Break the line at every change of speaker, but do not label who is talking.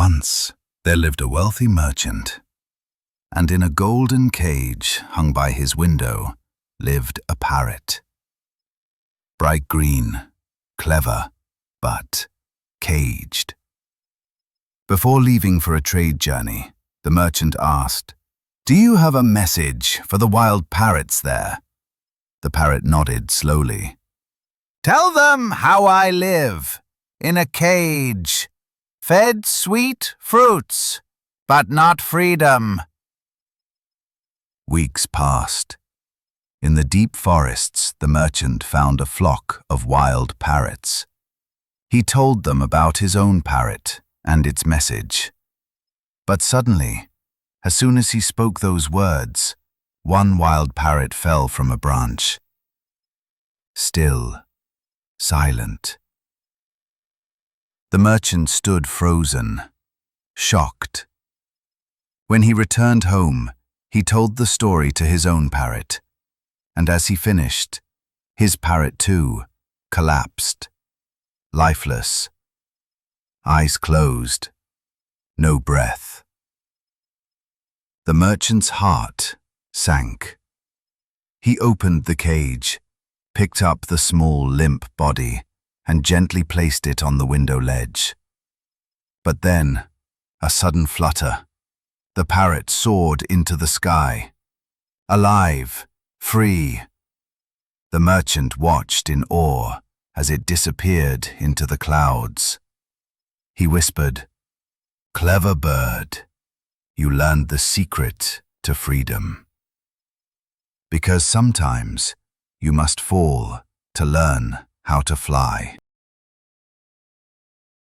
Once there lived a wealthy merchant, and in a golden cage hung by his window lived a parrot. Bright green, clever, but caged. Before leaving for a trade journey, the merchant asked, "Do you have a message for the wild parrots there?" The parrot nodded slowly. "Tell them how I live, in a cage, fed sweet fruits, but not freedom." Weeks passed. In the deep forests, the merchant found a flock of wild parrots. He told them about his own parrot and its message. But suddenly, as soon as he spoke those words, one wild parrot fell from a branch. Still, silent. The merchant stood frozen, shocked. When he returned home, he told the story to his own parrot, and as he finished, his parrot too collapsed, lifeless, eyes closed, no breath. The merchant's heart sank. He opened the cage, picked up the small, limp body, and gently placed it on the window ledge. But then, a sudden flutter. The parrot soared into the sky. Alive, free. The merchant watched in awe as it disappeared into the clouds. He whispered, "Clever bird, you learned the secret to freedom." Because sometimes you must fall to learn how to fly.